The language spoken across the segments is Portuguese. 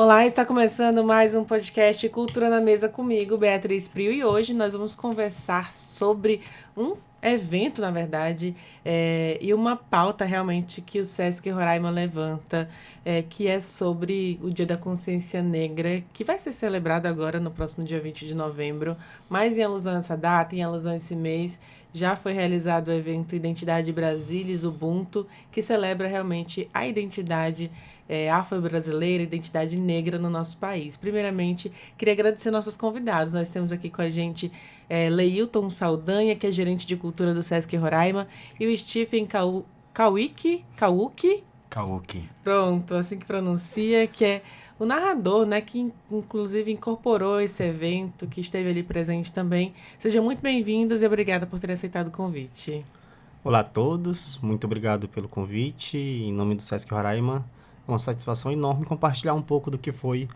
Olá, está começando mais um podcast Cultura na Mesa comigo, Beatriz Prio, e hoje nós vamos conversar sobre um evento, na verdade, e uma pauta realmente que o Sesc Roraima levanta, que é sobre o Dia da Consciência Negra, que vai ser celebrado agora no próximo dia 20 de novembro, mas em alusão a essa data, em alusão a esse mês, já foi realizado o evento Identidade Brasilis Ubuntu, que celebra realmente a identidade afro-brasileira, identidade negra no nosso país. Primeiramente, queria agradecer nossos convidados. Nós temos aqui com a gente Leilton Saldanha, que é gerente de cultura do Sesc Roraima, e o Stephen Kauki, Karaoke. pronto, assim que pronuncia, que é o narrador, né, que inclusive incorporou esse evento, que esteve ali presente também. Sejam muito bem-vindos e obrigada por ter aceitado o convite. Olá a todos, muito obrigado pelo convite. Em nome do Sesc Roraima, é uma satisfação enorme compartilhar um pouco do que foi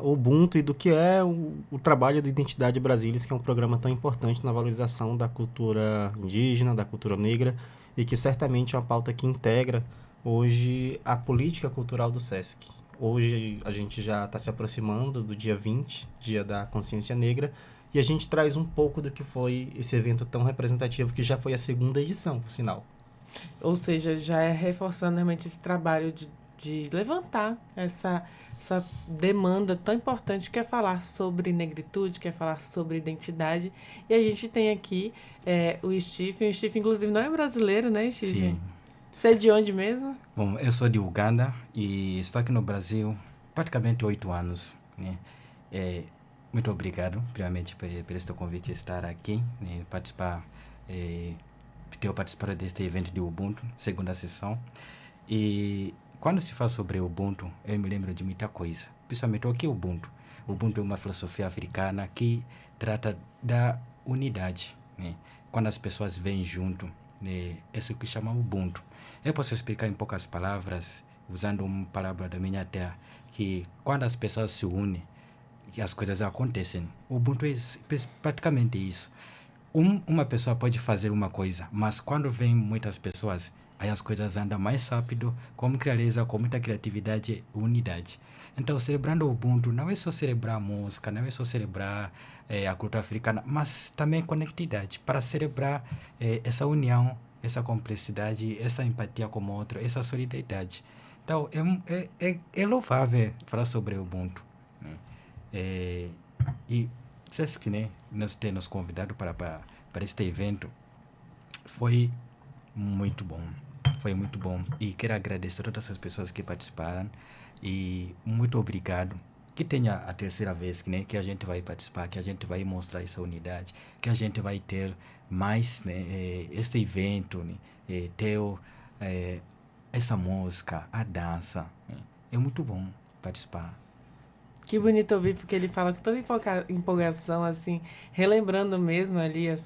o Ubuntu e do que é o trabalho do Identidade Brasilis, que é um programa tão importante na valorização da cultura indígena, da cultura negra, e que certamente é uma pauta que integra hoje a política cultural do Sesc. Hoje a gente já está se aproximando do dia 20, Dia da Consciência Negra, e a gente traz um pouco do que foi esse evento tão representativo, que já foi a segunda edição, por sinal. Ou seja, já é reforçando realmente esse trabalho de levantar essa demanda tão importante que é falar sobre negritude, que é falar sobre identidade. E a gente tem aqui o Stephen. O Stephen, inclusive, não é brasileiro, né, Stephen? Sim. Você é de onde mesmo? Bom, eu sou de Uganda e estou aqui no Brasil praticamente 8 anos, né? É, muito obrigado, primeiramente, por este convite de estar aqui, né? Participar, ter participado deste evento de Ubuntu, segunda sessão. E quando se fala sobre Ubuntu, eu me lembro de muita coisa, principalmente o que é Ubuntu. Ubuntu é uma filosofia africana que trata da unidade, né? Quando as pessoas vêm junto, né? É isso que chama Ubuntu. Eu posso explicar em poucas palavras, usando uma palavra da minha terra, que quando as pessoas se unem, que as coisas acontecem. O Ubuntu é praticamente isso. Uma pessoa pode fazer uma coisa, mas quando vem muitas pessoas, aí as coisas andam mais rápido, com clareza, com muita criatividade e unidade. Então, celebrando o Ubuntu não é só celebrar a música, não é só celebrar a cultura africana, mas também conectividade, para celebrar essa união, essa complexidade, essa empatia com o outro, essa solidariedade. Então, é louvável falar sobre o Ubuntu, né? É, e Sesc, né, nós ter nos convidado para este evento foi muito bom. Foi muito bom. E quero agradecer a todas as pessoas que participaram. E muito obrigado. Que tenha a terceira vez, né, que a gente vai participar, que a gente vai mostrar essa unidade, que a gente vai ter mais, né, este evento, né, ter eh, essa música, a dança, né. É muito bom participar. Que bonito ouvir, porque ele fala com toda empolgação, assim, relembrando mesmo ali o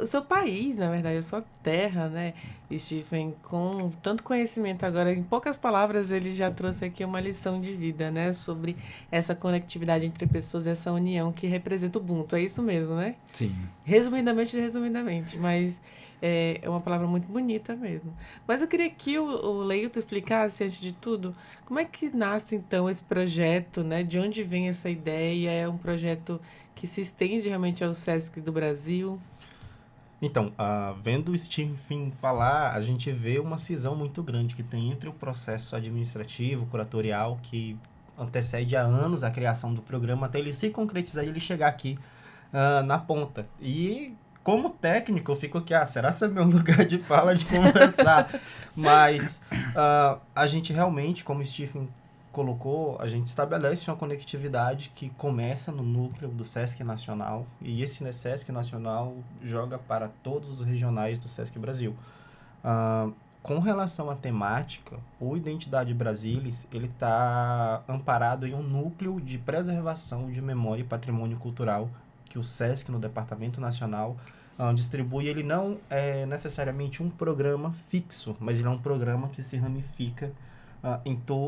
seu país, na verdade, a sua terra, né, Stephen, com tanto conhecimento agora, em poucas palavras, ele já trouxe aqui uma lição de vida, né, sobre essa conectividade entre pessoas, essa união que representa o Ubuntu, é isso mesmo, né? Sim. Resumidamente, mas é uma palavra muito bonita mesmo. Mas eu queria que o Leilton explicasse, antes de tudo, como é que nasce então esse projeto, né? De onde vem essa ideia? É um projeto que se estende realmente ao Sesc do Brasil? Então, vendo o Stephen falar, a gente vê uma cisão muito grande que tem entre o processo administrativo, curatorial, que antecede há anos a criação do programa, até ele se concretizar e ele chegar aqui na ponta. E como técnico, eu fico aqui, será que é meu lugar de fala de conversar? Mas a gente realmente, como o Stephen colocou, a gente estabelece uma conectividade que começa no núcleo do Sesc Nacional, e esse Sesc Nacional joga para todos os regionais do Sesc Brasil. Ah, com relação à temática, o Identidade Brasilis, ele está amparado em um núcleo de preservação de memória e patrimônio cultural que o Sesc, no Departamento Nacional, distribui. Ele não é necessariamente um programa fixo, mas ele é um programa que se ramifica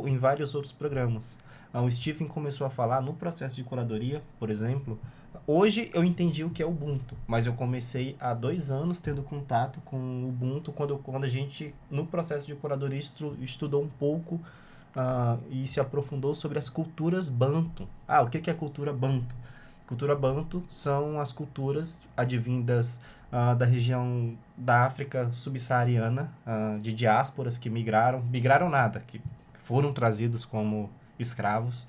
em vários outros programas. O Stephen começou a falar no processo de curadoria, por exemplo. Hoje eu entendi o que é Ubuntu, mas eu comecei há 2 anos tendo contato com o Ubuntu quando a gente, no processo de curadoria, estudou um pouco e se aprofundou sobre as culturas Banto. O que é a cultura Banto? Cultura Banto são as culturas advindas da região da África subsaariana, de diásporas que migraram nada, que foram trazidos como escravos,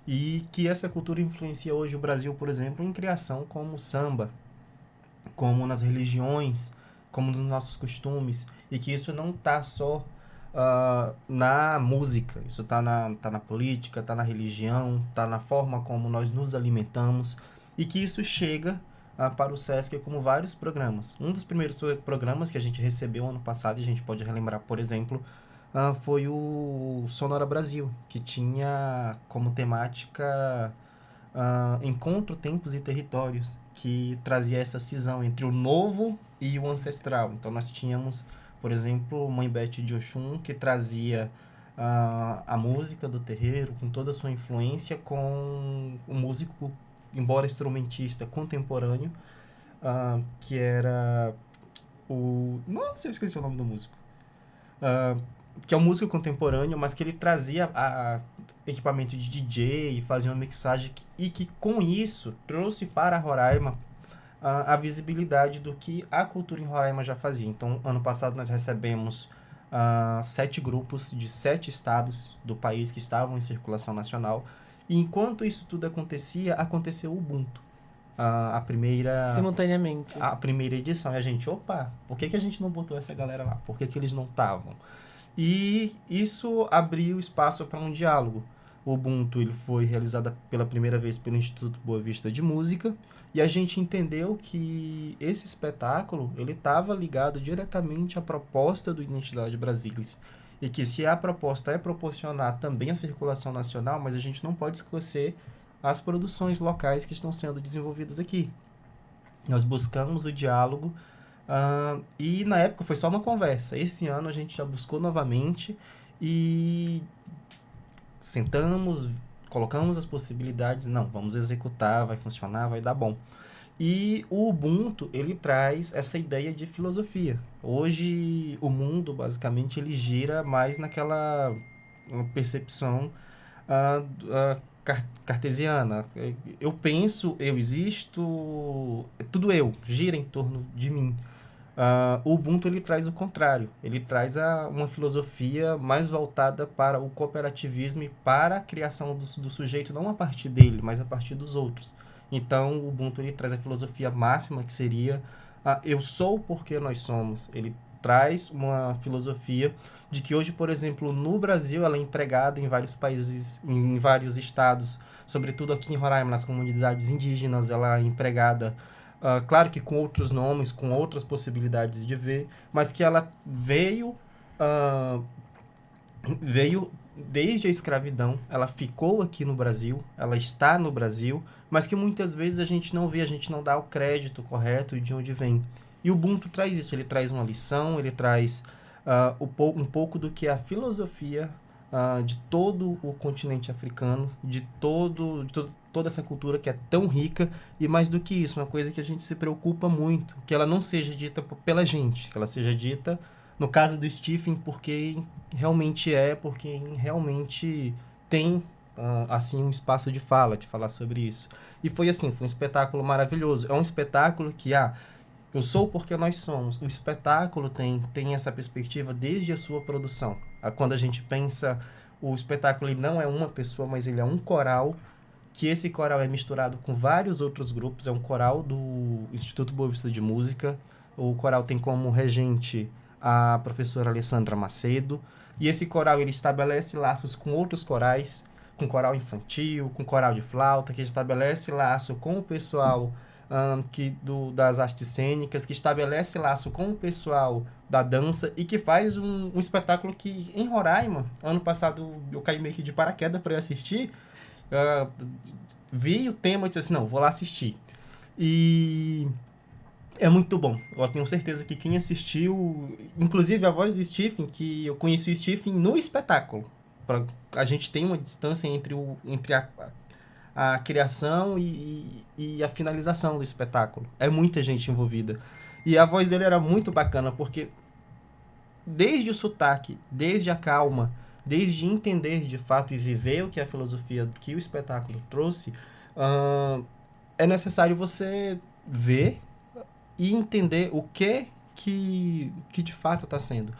e que essa cultura influencia hoje o Brasil, por exemplo, em criação como samba, como nas religiões, como nos nossos costumes, e que isso não está só na música, isso tá na política, está na religião, está na forma como nós nos alimentamos, e que isso chega para o Sesc como vários programas. Um dos primeiros programas que a gente recebeu ano passado, e a gente pode relembrar, por exemplo, foi o Sonora Brasil, que tinha como temática Encontro, Tempos e Territórios, que trazia essa cisão entre o novo e o ancestral. Então nós tínhamos, por exemplo, Mãe Bete de Oxum, que trazia a música do terreiro, com toda a sua influência, com um músico, embora instrumentista, contemporâneo, que era o... Nossa, eu esqueci o nome do músico. Que é um músico contemporâneo, mas que ele trazia equipamento de DJ, fazia uma mixagem e que com isso trouxe para Roraima a visibilidade do que a cultura em Roraima já fazia. Então, ano passado nós recebemos 7 grupos de 7 estados do país que estavam em circulação nacional, e enquanto isso tudo acontecia, aconteceu o Ubuntu. Simultaneamente. A primeira edição. E a gente, por que a gente não botou essa galera lá? Por que eles não estavam? E isso abriu espaço para um diálogo. O Ubuntu ele foi realizado pela primeira vez pelo Instituto Boa Vista de Música, e a gente entendeu que esse espetáculo ele estava ligado diretamente à proposta do Identidade Brasilis, e que se a proposta é proporcionar também a circulação nacional, mas a gente não pode esquecer as produções locais que estão sendo desenvolvidas aqui. Nós buscamos o diálogo, e na época foi só uma conversa. Esse ano a gente já buscou novamente e sentamos, colocamos as possibilidades. Não, vamos executar, vai funcionar, vai dar bom. E o Ubuntu, ele traz essa ideia de filosofia. Hoje, o mundo, basicamente, ele gira mais naquela percepção cartesiana. Eu penso, eu existo, tudo gira em torno de mim. O Ubuntu ele traz o contrário, ele traz uma filosofia mais voltada para o cooperativismo e para a criação do sujeito, não a partir dele, mas a partir dos outros. Então, o Ubuntu ele traz a filosofia máxima, que seria eu sou porque nós somos. Ele traz uma filosofia de que hoje, por exemplo, no Brasil, ela é empregada em vários países, em vários estados, sobretudo aqui em Roraima, nas comunidades indígenas, ela é empregada, claro que com outros nomes, com outras possibilidades de ver, mas que ela veio desde a escravidão, ela ficou aqui no Brasil, ela está no Brasil, mas que muitas vezes a gente não vê, a gente não dá o crédito correto de onde vem. E o Ubuntu traz isso, ele traz uma lição, ele traz um pouco do que é a filosofia de todo o continente africano, de toda essa cultura que é tão rica, e mais do que isso, uma coisa que a gente se preocupa muito, que ela não seja dita pela gente, que ela seja dita, no caso do Stephen, porque realmente tem assim um espaço de falar sobre isso. E foi assim, foi um espetáculo maravilhoso. É um espetáculo que eu sou porque nós somos. O espetáculo tem essa perspectiva desde a sua produção. Quando a gente pensa, o espetáculo ele não é uma pessoa, mas ele é um coral, que esse coral é misturado com vários outros grupos. É um coral do Instituto Boa Vista de Música. O coral tem como regente a professora Alessandra Macedo. E esse coral ele estabelece laços com outros corais, com coral infantil, com coral de flauta, que estabelece laço com o pessoal das artes cênicas, que estabelece laço com o pessoal da dança, e que faz um espetáculo que, em Roraima, ano passado eu caí meio que de paraquedas para eu assistir, vi o tema e disse assim, não, vou lá assistir. E é muito bom. Eu tenho certeza que quem assistiu, inclusive a voz do Stephen, que eu conheci o Stephen no espetáculo. A gente tem uma distância entre a criação e a finalização do espetáculo. É muita gente envolvida. E a voz dele era muito bacana, porque desde o sotaque, desde a calma, desde entender de fato e viver o que a filosofia que o espetáculo trouxe, é necessário você ver e entender o que de fato está sendo.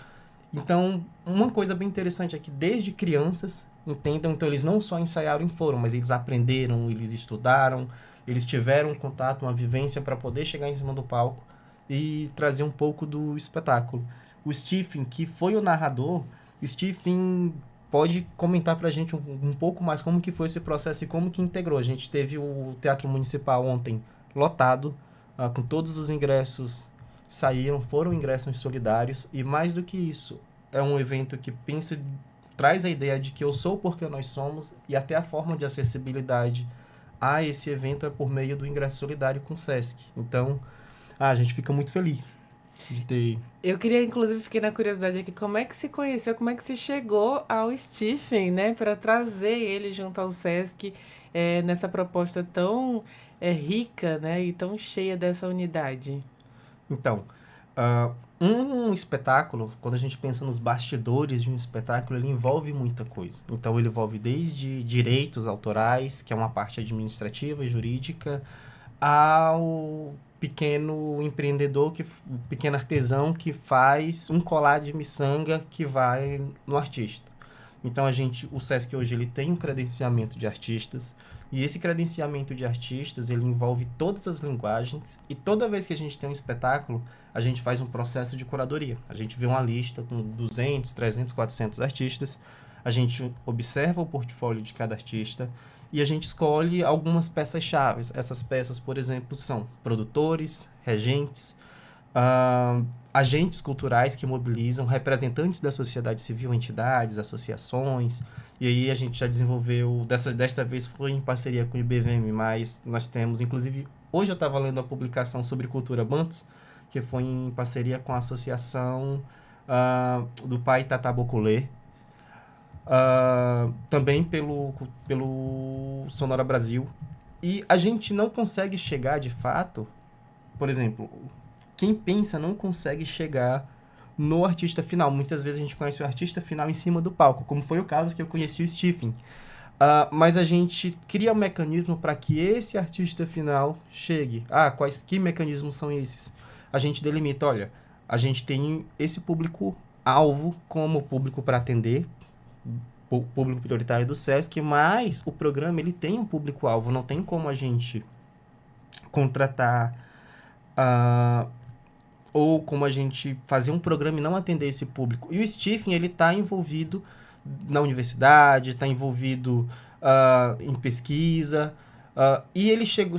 Então, uma coisa bem interessante é que desde crianças entendam, então eles não só ensaiaram em fórum, mas eles aprenderam, eles estudaram, eles tiveram um contato, uma vivência para poder chegar em cima do palco e trazer um pouco do espetáculo. O Stephen, que foi o narrador, Stephen pode comentar pra gente um pouco mais como que foi esse processo e como que integrou. A gente teve o Teatro Municipal ontem lotado, com todos os ingressos foram ingressos solidários, e mais do que isso, é um evento que traz a ideia de que eu sou porque nós somos, e até a forma de acessibilidade a esse evento é por meio do ingresso solidário com o Sesc. Então, a gente fica muito feliz de ter... Eu queria, inclusive, fiquei na curiosidade aqui, como é que se conheceu, como é que se chegou ao Stephen, né, para trazer ele junto ao Sesc, nessa proposta tão rica, né, e tão cheia dessa unidade. Então, um espetáculo, quando a gente pensa nos bastidores de um espetáculo, ele envolve muita coisa. Então, ele envolve desde direitos autorais, que é uma parte administrativa e jurídica, ao pequeno empreendedor, o pequeno artesão que faz um colar de miçanga que vai no artista. Então, o Sesc hoje ele tem um credenciamento de artistas, e esse credenciamento de artistas, ele envolve todas as linguagens, e toda vez que a gente tem um espetáculo, a gente faz um processo de curadoria. A gente vê uma lista com 200, 300, 400 artistas, a gente observa o portfólio de cada artista, e a gente escolhe algumas peças-chave. Essas peças, por exemplo, são produtores, regentes, agentes culturais que mobilizam, representantes da sociedade civil, entidades, associações. E aí a gente já desenvolveu, desta vez foi em parceria com o IBVM, mas nós temos, inclusive, hoje eu estava lendo a publicação sobre cultura Bantos, que foi em parceria com a associação do Pai Tata Boculê, também pelo Sonora Brasil. E a gente não consegue chegar de fato, por exemplo, quem pensa não consegue chegar no artista final. Muitas vezes a gente conhece o artista final em cima do palco, como foi o caso que eu conheci o Stephen. Mas a gente cria um mecanismo para que esse artista final chegue. Que mecanismos são esses? A gente delimita, olha, a gente tem esse público-alvo como público para atender, o público prioritário do Sesc, mas o programa ele tem um público-alvo, não tem como a gente contratar ou como a gente fazer um programa e não atender esse público. E o Stephen, ele está envolvido na universidade, está envolvido em pesquisa, e ele chegou...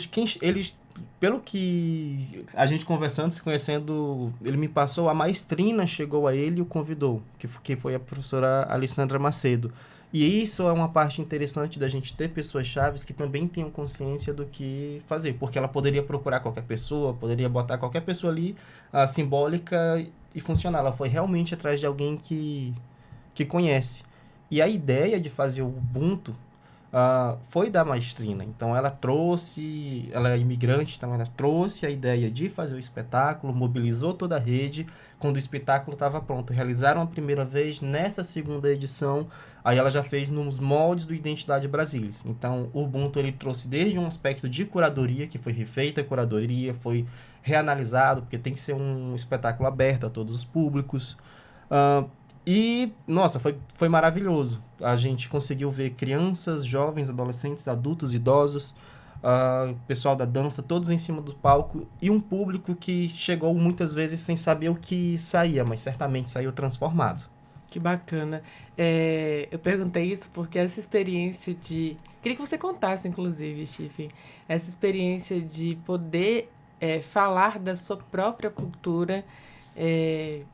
Pelo que a gente conversando, se conhecendo, ele me passou, a maestrina chegou a ele e o convidou, que foi a professora Alessandra Macedo. E isso é uma parte interessante da gente ter pessoas chaves que também tenham consciência do que fazer, porque ela poderia procurar qualquer pessoa, poderia botar qualquer pessoa ali, simbólica e funcionar. Ela foi realmente atrás de alguém que conhece. E a ideia de fazer o Ubuntu foi da maestrina. Então ela é imigrante, então ela trouxe a ideia de fazer o espetáculo, mobilizou toda a rede. Quando o espetáculo estava pronto, realizaram a primeira vez, nessa segunda edição, aí ela já fez nos moldes do Identidade Brasilis. Então o Ubuntu ele trouxe desde um aspecto de curadoria, que foi refeita a curadoria, foi reanalisado, porque tem que ser um espetáculo aberto a todos os públicos. E, nossa, foi maravilhoso. A gente conseguiu ver crianças, jovens, adolescentes, adultos, idosos, pessoal da dança, todos em cima do palco, e um público que chegou muitas vezes sem saber o que saía, mas certamente saiu transformado. Que bacana. Eu perguntei isso porque essa experiência de... Queria que você contasse, inclusive, Stephen, essa experiência de poder falar da sua própria cultura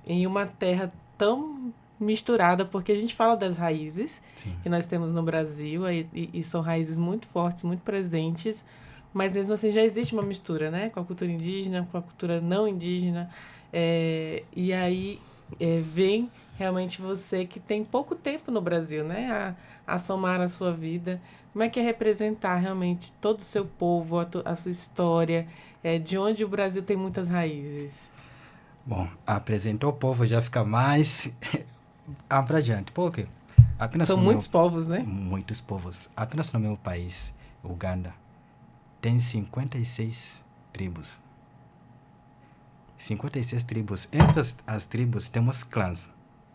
em uma terra tão misturada, porque a gente fala das raízes Sim. que nós temos no Brasil, e são raízes muito fortes, muito presentes, mas mesmo assim já existe uma mistura, né? Com a cultura indígena, com a cultura não indígena, e aí vem realmente você que tem pouco tempo no Brasil, né? A somar a sua vida. Como é que é representar realmente todo o seu povo, a sua história, de onde o Brasil tem muitas raízes? Bom, apresentou o povo já fica mais abrangente, porque Apenas São no muitos meu, povos, né? muitos povos. Apenas no meu país, Uganda, tem 56 tribos. 56 tribos. Entre as tribos temos clãs.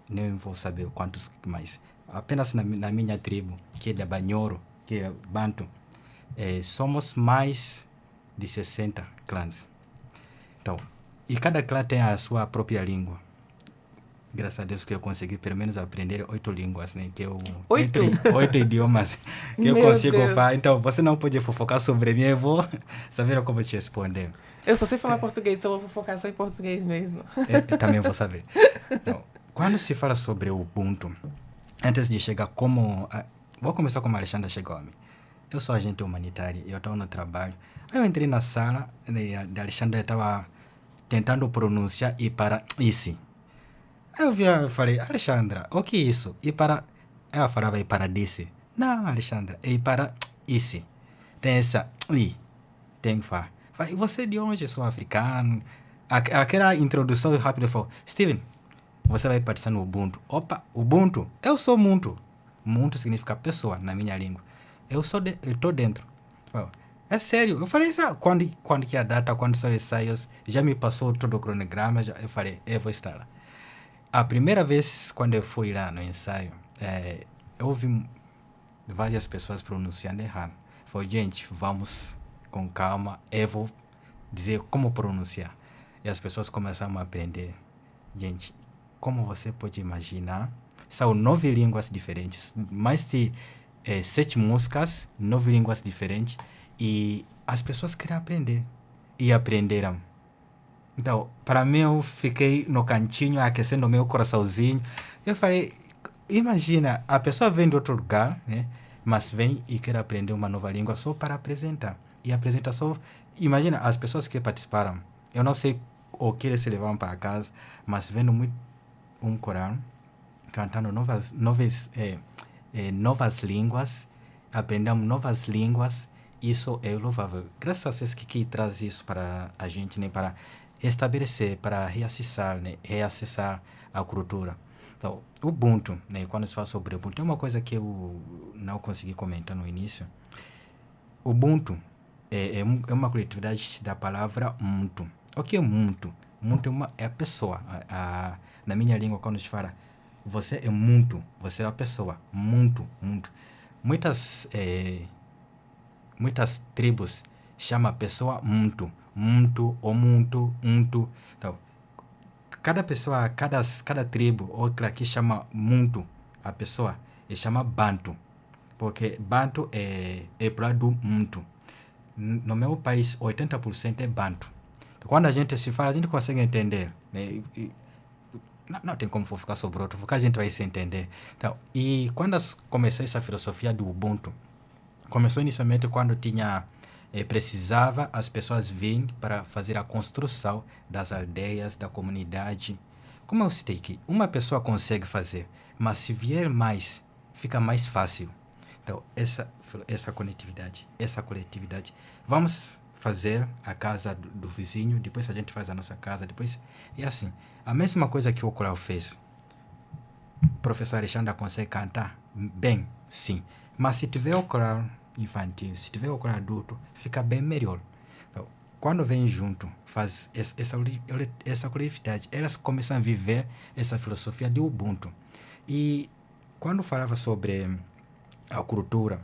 Nem vou saber quantos mais. Apenas na minha tribo, que é da Banhoro, que é Bantu, somos mais de 60 clãs. Então, e cada clã tem a sua própria língua. Graças a Deus que eu consegui pelo menos aprender 8 línguas, né? Que eu, 8? 8 idiomas que eu Meu consigo Deus. falar. Então, você não pode fofocar sobre mim, eu vou saber como te responder. Eu só sei falar português, então eu vou focar só em português mesmo. Eu também vou saber. Então, quando se fala sobre o Ubuntu, antes de chegar como... vou começar como a Alexandra chegou a mim. Eu sou agente humanitário, eu estou no trabalho. Aí eu entrei na sala, né, da Alexandra estava tentando pronunciar e para isso. Aí eu falei, Alexandra, o que é isso? E para... Ela falava e para disse. Não, Alexandra, e para isso. Tem essa i, tem fa. Falei, você é de onde? Sou africano. Aquela introdução rápida falou, Steven, você vai participar no Ubuntu. Opa, Ubuntu, eu sou Muntu. Muntu significa pessoa na minha língua. Eu estou dentro. Falei, é sério? Eu falei, quando que é a data, quando são os ensaios, já me passou todo o cronograma, eu falei, eu vou estar lá. A primeira vez quando eu fui lá no ensaio, eu ouvi várias pessoas pronunciando errado. Falei, gente, vamos com calma, eu vou dizer como pronunciar. E as pessoas começaram a aprender. Gente, como você pode imaginar, são 9 línguas diferentes, mais de 7 músicas, 9 línguas diferentes, e as pessoas querem aprender. E aprenderam. Então, para mim, eu fiquei no cantinho, aquecendo o meu coraçãozinho. Eu falei, imagina, a pessoa vem de outro lugar, né? Mas vem e quer aprender uma nova língua só para apresentar. E a apresentação, imagina, as pessoas que participaram, eu não sei o que eles levaram para casa, mas vendo muito um coral, cantando novas línguas, aprendendo novas línguas, isso é louvável. Graças a Deus que traz isso para a gente, né? Para estabelecer, para reacessar, né? Reacessar a cultura. Então, o Ubuntu, né? Quando se fala sobre o Ubuntu, tem uma coisa que eu não consegui comentar no início. O Ubuntu é uma coletividade da palavra Muntu. O que é Muntu? Muntu é a pessoa. Na minha língua, quando se fala, você é Muntu, você é a pessoa. Muntu. Muitas tribos chamam a pessoa Muntu. Muntu, ou Muntu, Untu. Então, cada pessoa, cada tribo, outra que chama Muntu, a pessoa, e chama Bantu. Porque Bantu é para do Muntu. No meu país, 80% é Bantu. Quando a gente se fala, a gente consegue entender. Né? Não tem como ficar sobre outro, porque a gente vai se entender. Então, e quando começou essa filosofia do Ubuntu, começou inicialmente quando precisava as pessoas virem para fazer a construção das aldeias, da comunidade. Como eu citei aqui, uma pessoa consegue fazer, mas se vier mais, fica mais fácil. Então, essa coletividade. Vamos fazer a casa do vizinho, depois a gente faz a nossa casa, depois... E assim, a mesma coisa que o coral fez. O professor Alexandre consegue cantar bem, sim. Mas se tiver o coral infantil, se tiver o coral adulto, fica bem melhor. Então, quando vem junto, faz essa coletividade, elas começam a viver essa filosofia de Ubuntu. E quando falava sobre a cultura,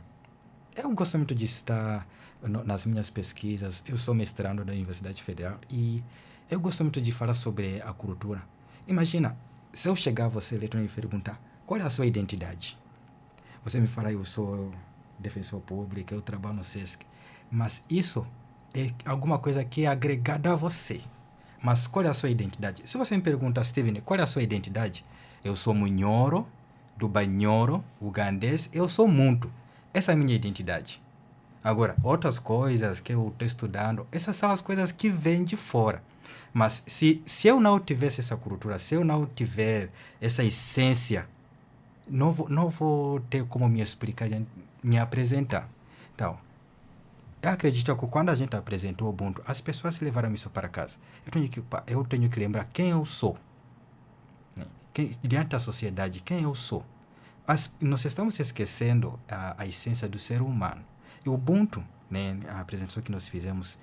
eu gosto muito de estar nas minhas pesquisas. Eu sou mestrando da Universidade Federal e eu gosto muito de falar sobre a cultura. Imagina, se eu chegar a você, leitor, e me perguntar qual é a sua identidade. Você me fala, eu sou defensor público, eu trabalho no SESC. Mas isso é alguma coisa que é agregada a você. Mas qual é a sua identidade? Se você me pergunta, Steven, qual é a sua identidade? Eu sou Munhoro, do Banhoro, ugandês, eu sou Muntu. Essa é a minha identidade. Agora, outras coisas que eu estou estudando, essas são as coisas que vêm de fora. Mas se eu não tivesse essa cultura, se eu não tiver essa essência, não vou ter como me explicar, me apresentar. Então, eu acredito que quando a gente apresentou o Ubuntu, as pessoas levaram isso para casa. Eu tenho que lembrar quem eu sou. Diante da sociedade, quem eu sou. nós estamos esquecendo a essência do ser humano. E o Ubuntu, né, a apresentação que nós fizemos,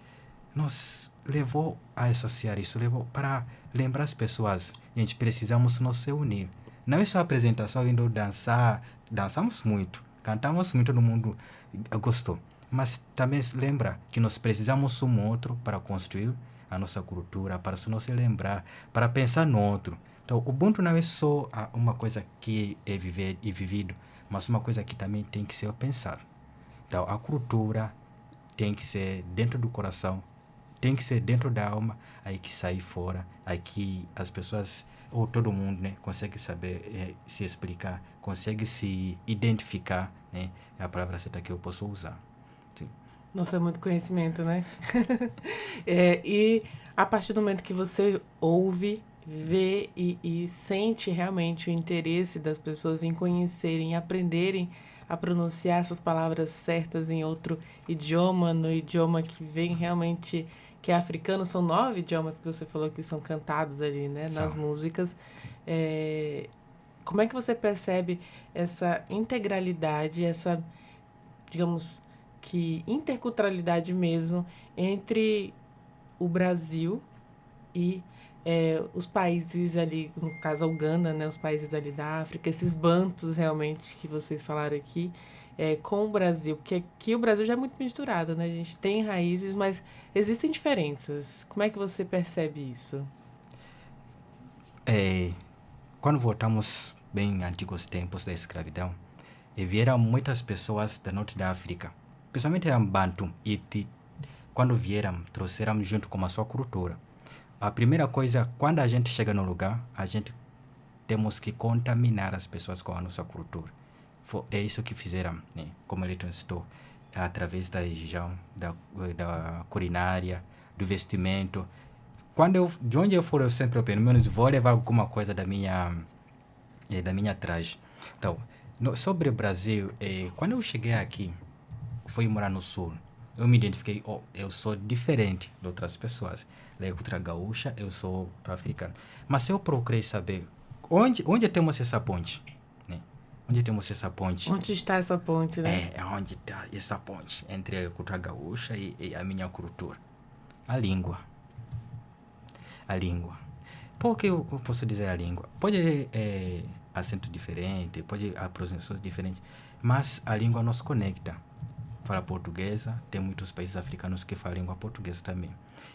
nos levou a associar isso, levou para lembrar as pessoas, gente, precisamos nos unir. Não é só a apresentação indo dançar, dançamos muito, cantamos muito, todo mundo gostou. Mas também lembra que nós precisamos um outro para construir a nossa cultura, para nos lembrar, para pensar no outro. Então, o Ubuntu não é só uma coisa que é vivido, mas uma coisa que também tem que ser pensado. Então, a cultura tem que ser dentro do coração, tem que ser dentro da alma, aí que sai fora, aí que as pessoas, ou todo mundo, né, consegue saber se explicar, consegue se identificar, né, é a palavra certa que eu posso usar. Sim. Nossa, é muito conhecimento, né? E a partir do momento que você ouve, vê e sente realmente o interesse das pessoas em conhecerem, aprenderem a pronunciar essas palavras certas em outro idioma, no idioma que vem realmente, que é africano, são 9 idiomas que você falou que são cantados ali, né, nas músicas. Como é que você percebe essa integralidade, essa, digamos, que interculturalidade mesmo entre o Brasil e os países ali, no caso a Uganda, né, os países ali da África, esses bantos realmente que vocês falaram aqui, com o Brasil, porque aqui o Brasil já é muito misturado, né? A gente tem raízes, mas existem diferenças. Como é que você percebe isso? Quando voltamos bem antigos tempos da escravidão, vieram muitas pessoas da norte da África, principalmente eram Bantu, e quando vieram, trouxeram junto com a sua cultura. A primeira coisa, quando a gente chega no lugar, a gente temos que contaminar as pessoas com a nossa cultura. É isso que fizeram, né? Como ele citou, através da região, da culinária, do vestimento. De onde eu for, eu sempre, pelo menos, vou levar alguma coisa da minha traje. Então, sobre o Brasil, quando eu cheguei aqui, fui morar no sul, eu me identifiquei, eu sou diferente de outras pessoas. Da cultura gaúcha, eu sou africano. Mas eu procurei saber onde temos essa ponte, né? Onde temos essa ponte? Onde está essa ponte, né? Onde está essa ponte entre a cultura gaúcha e a minha cultura? A língua. A língua. Por que eu posso dizer a língua? Pode acento diferente, pode pronunciações diferentes, mas a língua nos conecta. Fala portuguesa, tem muitos países africanos que falam língua portuguesa também.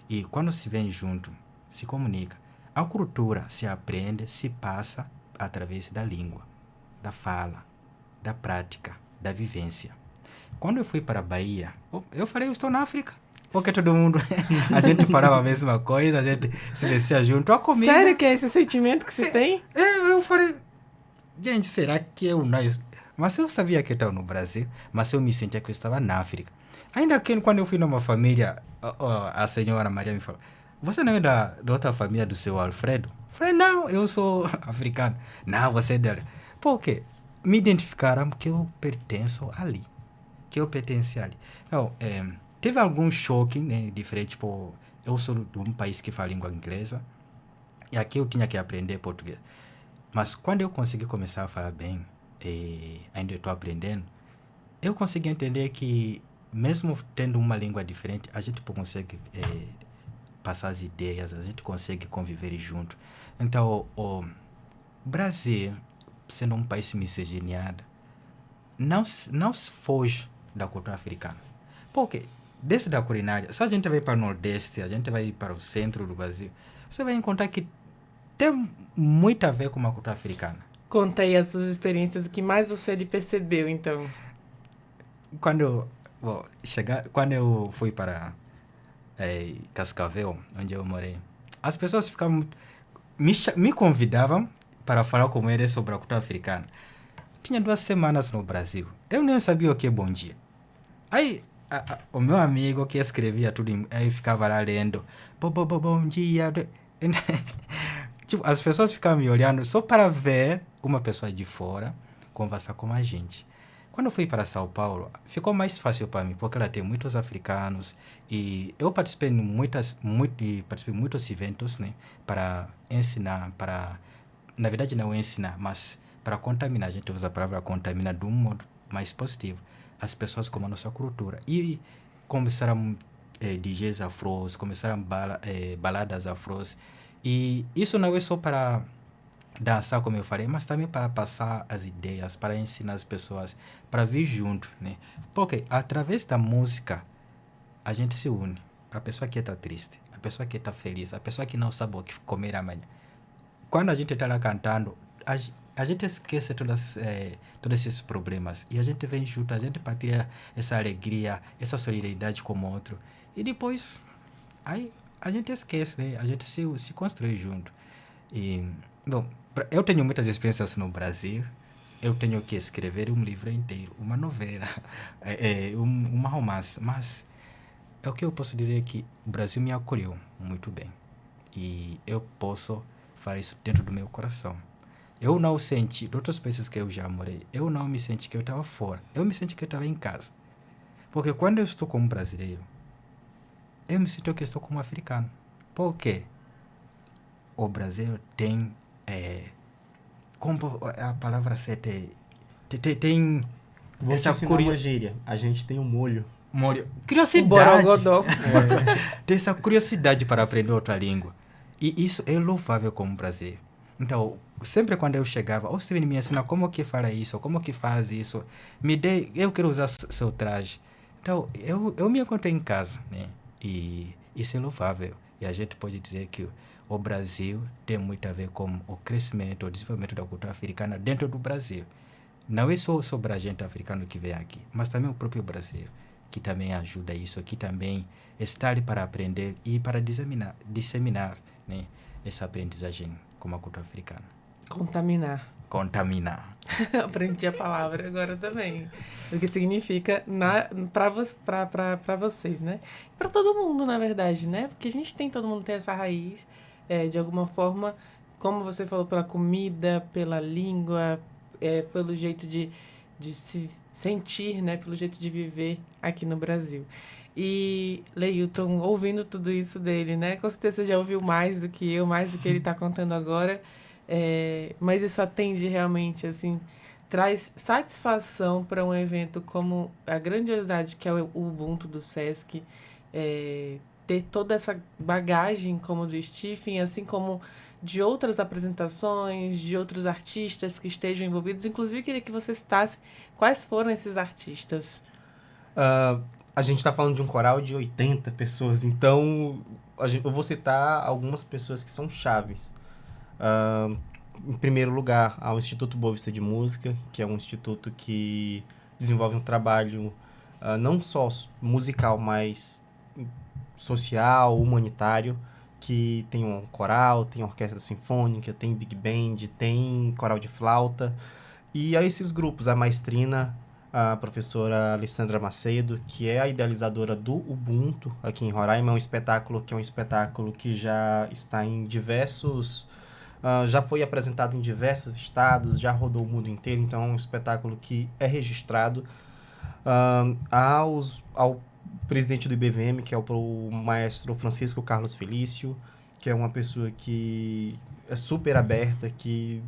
E quando se vem junto, se comunica. A cultura se aprende, se passa através da língua, da fala, da prática, da vivência. Quando eu fui para a Bahia, eu falei, eu estou na África. Porque todo mundo, a gente falava a mesma coisa, a gente se vestia junto. A comida... Sério que é esse sentimento que você tem? Eu falei, gente, será que eu não... Mas eu sabia que eu estava no Brasil, mas eu me sentia que eu estava na África. Ainda que quando eu fui numa família, a senhora Maria me falou, você não é da outra família do seu Alfredo? Eu falei, não, eu sou africano. Não, você é dela. Por quê? Me identificaram que eu pertenço ali. Que eu pertenço ali. Então, teve algum choque, né, diferente, tipo, eu sou de um país que fala língua inglesa, e aqui eu tinha que aprender português. Mas quando eu consegui começar a falar bem, ainda estou aprendendo, eu consegui entender que mesmo tendo uma língua diferente, a gente consegue passar as ideias, a gente consegue conviver junto. Então, o Brasil, sendo um país miscigenado, não foge da cultura africana. Porque, desde a culinária, se a gente vai para o Nordeste, a gente vai para o centro do Brasil, você vai encontrar que tem muito a ver com a cultura africana. Conta aí as suas experiências, o que mais você percebeu, então? Quando eu fui para Cascavel, onde eu morei, as pessoas ficavam me convidavam para falar com eles sobre a cultura africana. Tinha 2 semanas no Brasil. Eu nem sabia o que é bom dia. Aí, o meu amigo que escrevia tudo, aí ficava lá lendo, bom dia. Tipo, as pessoas ficavam me olhando só para ver uma pessoa de fora conversar com a gente. Quando eu fui para São Paulo, ficou mais fácil para mim, porque ela tem muitos africanos e eu participei de muitos eventos, né, para ensinar, na verdade não ensinar, mas para contaminar, a gente usa a palavra contaminar de um modo mais positivo, as pessoas com a nossa cultura. E começaram DJs afros, começaram baladas afros. E isso não é só para dançar, como eu falei, mas também para passar as ideias, para ensinar as pessoas, para vir junto, né? Porque através da música, a gente se une. A pessoa que está triste, a pessoa que está feliz, a pessoa que não sabe o que comer amanhã. Quando a gente está lá cantando, a gente esquece todos esses problemas e a gente vem junto, a gente partilha essa alegria, essa solidariedade com o outro. E depois, aí a gente esquece, né? A gente se constrói junto. E, bom, eu tenho muitas experiências no Brasil. Eu tenho que escrever um livro inteiro, uma novela, uma romance. Mas o que eu posso dizer é que o Brasil me acolheu muito bem. E eu posso falar isso dentro do meu coração. Eu não senti, de outros países que eu já morei, eu não me senti que eu estava fora. Eu me senti que eu estava em casa. Porque quando eu estou como brasileiro, eu me sinto que estou como africano. Por quê? O Brasil tem, como a palavra certa é, tem Vou te ensinar uma gíria. A gente tem um molho. O borogodó. Tem essa curiosidade para aprender outra língua. E isso é louvável como brasileiro. Então, sempre quando eu chegava, o Steven me ensina como que fala isso, como que faz isso. Eu quero usar seu traje. Então, eu me encontrei em casa, né? E isso é louvável. E a gente pode dizer que o Brasil tem muito a ver com o crescimento, o desenvolvimento da cultura africana dentro do Brasil. Não é só sobre a gente africano que vem aqui, mas também o próprio brasileiro, que também ajuda isso, que também está ali para aprender e para disseminar, né, essa aprendizagem como a cultura africana. Contaminar. Aprendi a palavra agora também. O que significa para vocês, né? Para todo mundo, na verdade, né? Porque todo mundo tem essa raiz, de alguma forma, como você falou, pela comida, pela língua, pelo jeito de se sentir, né? Pelo jeito de viver aqui no Brasil. E, Leilton, ouvindo tudo isso dele, né? Com certeza você já ouviu mais do que eu, mais do que ele está contando agora. Mas isso atende realmente, assim, traz satisfação para um evento como a grandiosidade que é o Ubuntu do Sesc, ter toda essa bagagem como do Stephen, assim como de outras apresentações, de outros artistas que estejam envolvidos. Inclusive, queria que você citasse quais foram esses artistas. A gente está falando de um coral de 80 pessoas, então eu vou citar algumas pessoas que são chaves. Em primeiro lugar, ao Instituto Boa Vista de Música, que é um instituto que desenvolve um trabalho não só musical, mas social, humanitário, que tem um coral, tem orquestra sinfônica, tem big band, tem coral de flauta. E a esses grupos, a maestrina, a professora Alessandra Macedo, que é a idealizadora do Ubuntu aqui em Roraima, é um espetáculo que já está em diversos... já foi apresentado em diversos estados, já rodou o mundo inteiro, então é um espetáculo que é registrado. Ao presidente do IBVM, que é o maestro Francisco Carlos Felício, que é uma pessoa que é super aberta, que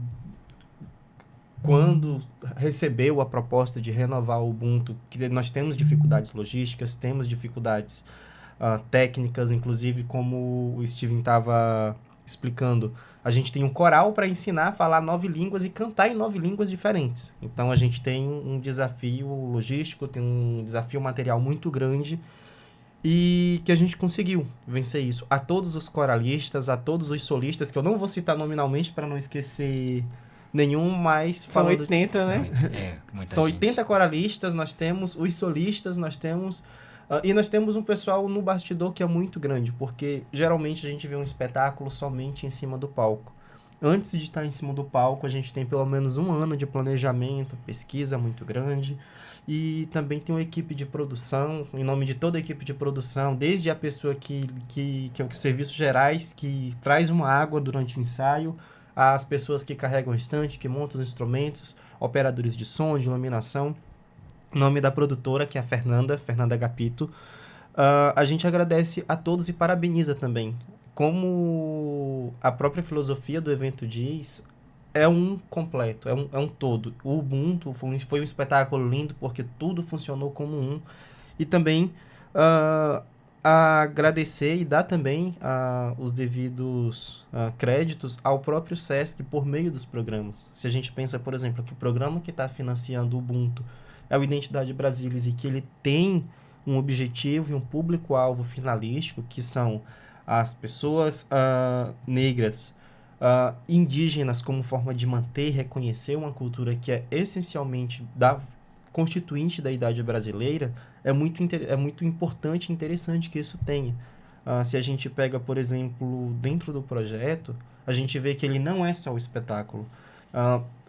quando recebeu a proposta de renovar o Ubuntu, que nós temos dificuldades logísticas, temos dificuldades técnicas, inclusive como o Steven estava explicando, a gente tem um coral para ensinar a falar 9 línguas e cantar em 9 línguas diferentes. Então a gente tem um desafio logístico, tem um desafio material muito grande e que a gente conseguiu vencer isso. A todos os coralistas, a todos os solistas, que eu não vou citar nominalmente para não esquecer nenhum, mas... São 80, né? São 80 coralistas, nós temos os solistas, nós temos... e nós temos um pessoal no bastidor que é muito grande, porque geralmente a gente vê um espetáculo somente em cima do palco. Antes de estar em cima do palco, a gente tem pelo menos 1 ano de planejamento, pesquisa muito grande, e também tem uma equipe de produção, em nome de toda a equipe de produção, desde a pessoa que é os serviços gerais, que traz uma água durante o ensaio, as pessoas que carregam o restante, que montam os instrumentos, operadores de som, de iluminação. O nome da produtora, que é a Fernanda Agapito. A gente agradece a todos e parabeniza também. Como a própria filosofia do evento diz, é um completo, é um todo. O Ubuntu foi um espetáculo lindo porque tudo funcionou como um. E também agradecer e dar também os devidos créditos ao próprio SESC por meio dos programas. Se a gente pensa, por exemplo, que o programa que está financiando o Ubuntu é o Identidade Brasilis e que ele tem um objetivo e um público-alvo finalístico, que são as pessoas negras, indígenas, como forma de manter e reconhecer uma cultura que é essencialmente constituinte da idade brasileira, é muito importante e interessante que isso tenha. Se a gente pega, por exemplo, dentro do projeto, a gente vê que ele não é só o espetáculo.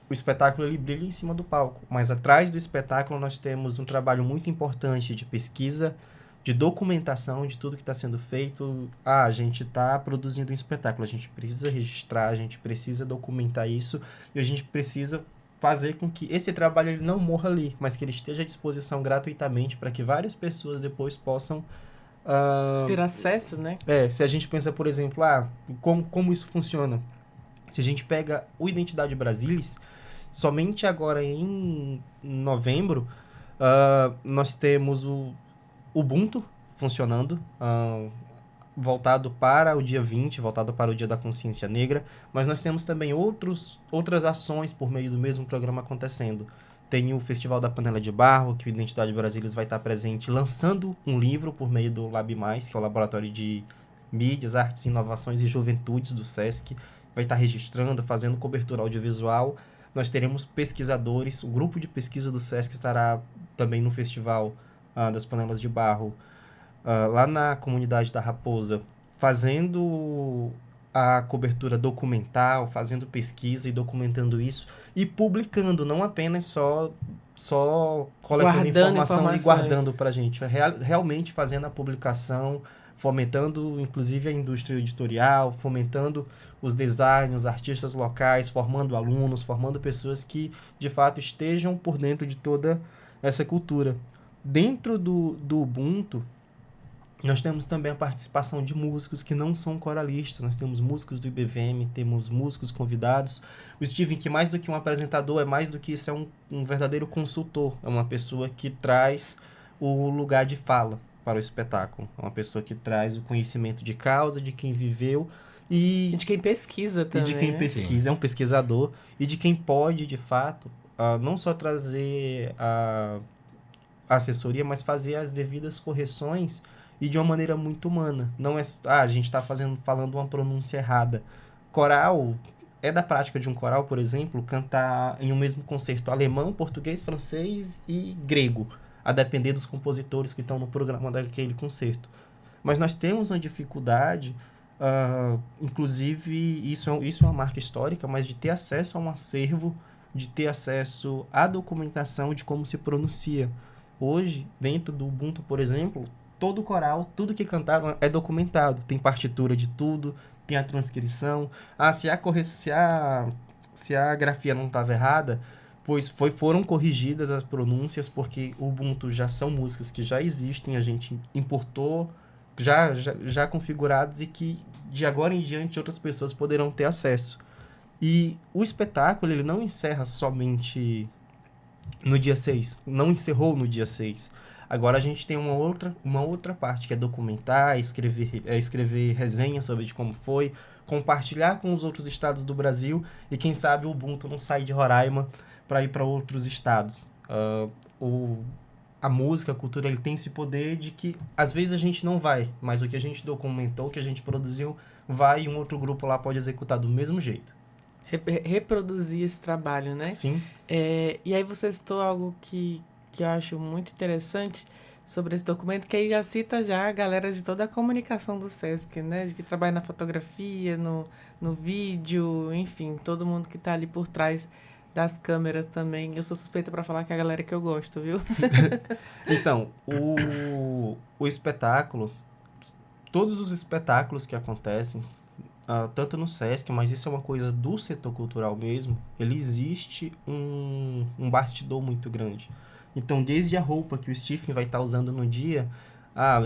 O espetáculo ele brilha em cima do palco, mas atrás do espetáculo nós temos um trabalho muito importante de pesquisa, de documentação de tudo que está sendo feito. A gente está produzindo um espetáculo, a gente precisa registrar, a gente precisa documentar isso e a gente precisa fazer com que esse trabalho ele não morra ali, mas que ele esteja à disposição gratuitamente para que várias pessoas depois possam ter acesso, né? Se a gente pensa, por exemplo, como isso funciona. Se a gente pega o Identidade Brasilis, somente agora em novembro, nós temos o Ubuntu funcionando, voltado para o dia 20, voltado para o Dia da Consciência Negra, mas nós temos também outras ações por meio do mesmo programa acontecendo. Tem o Festival da Panela de Barro, que o Identidade Brasilis vai estar presente lançando um livro por meio do Lab+, que é o Laboratório de Mídias, Artes, Inovações e Juventudes do SESC. Vai estar registrando, fazendo cobertura audiovisual. Nós teremos pesquisadores, o grupo de pesquisa do SESC estará também no Festival das Panelas de Barro, lá na comunidade da Raposa, fazendo a cobertura documental, fazendo pesquisa e documentando isso, e publicando, não apenas só coletando informação e guardando para a gente, realmente fazendo a publicação, fomentando inclusive a indústria editorial, fomentando os designers, os artistas locais, formando alunos, formando pessoas que de fato estejam por dentro de toda essa cultura. Dentro do Ubuntu, nós temos também a participação de músicos que não são coralistas. Nós temos músicos do IBVM, temos músicos convidados. O Steven, que mais do que um apresentador, é mais do que isso, é um verdadeiro consultor. É uma pessoa que traz o lugar de fala para o espetáculo. É uma pessoa que traz o conhecimento de causa, de quem viveu e de quem pesquisa também. E de quem pesquisa, é um pesquisador. E de quem pode, de fato, não só trazer a assessoria, mas fazer as devidas correções e de uma maneira muito humana. Não é a gente está falando uma pronúncia errada. Coral, é da prática de um coral, por exemplo, cantar em um mesmo concerto alemão, português, francês e grego, a depender dos compositores que estão no programa daquele concerto. Mas nós temos uma dificuldade, inclusive isso é uma marca histórica, mas de ter acesso a um acervo, de ter acesso à documentação de como se pronuncia. Hoje, dentro do Ubuntu, por exemplo, todo coral, tudo que cantaram é documentado. Tem partitura de tudo, tem a transcrição. Se a grafia não estava errada, pois foram corrigidas as pronúncias, porque o Ubuntu já são músicas que já existem, a gente importou, já configurados e que de agora em diante outras pessoas poderão ter acesso. E o espetáculo ele não encerra somente no dia 6, não encerrou no dia 6. Agora a gente tem uma outra parte, que é documentar, escrever resenhas sobre de como foi, compartilhar com os outros estados do Brasil e quem sabe o Ubuntu não sair de Roraima para ir para outros estados. A música, a cultura, ele tem esse poder de que às vezes a gente não vai, mas o que a gente documentou, o que a gente produziu, vai e um outro grupo lá pode executar do mesmo jeito. Reproduzir esse trabalho, né? Sim. E aí você citou algo que eu acho muito interessante sobre esse documento, que aí já cita já a galera de toda a comunicação do SESC, né? De que trabalha na fotografia, no vídeo, enfim, todo mundo que está ali por trás das câmeras também. Eu sou suspeita para falar que é a galera que eu gosto, viu? Então, o espetáculo, todos os espetáculos que acontecem, tanto no SESC, mas isso é uma coisa do setor cultural mesmo, ele existe um bastidor muito grande. Então, desde a roupa que o Stephen vai estar usando no dia,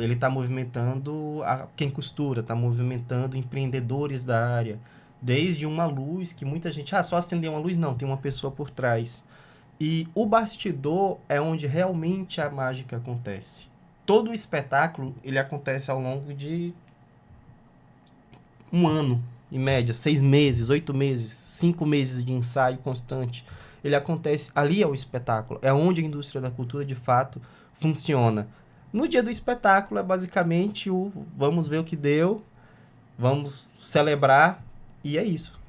ele está movimentando quem costura, está movimentando empreendedores da área. Desde uma luz que muita gente, só acender uma luz, não, tem uma pessoa por trás. E o bastidor é onde realmente a mágica acontece. Todo o espetáculo, ele acontece ao longo de um ano, em média, 6 meses, 8 meses, 5 meses de ensaio constante. Ele acontece, ali é o espetáculo, é onde a indústria da cultura, de fato, funciona. No dia do espetáculo, é basicamente o vamos ver o que deu, vamos celebrar, e é isso.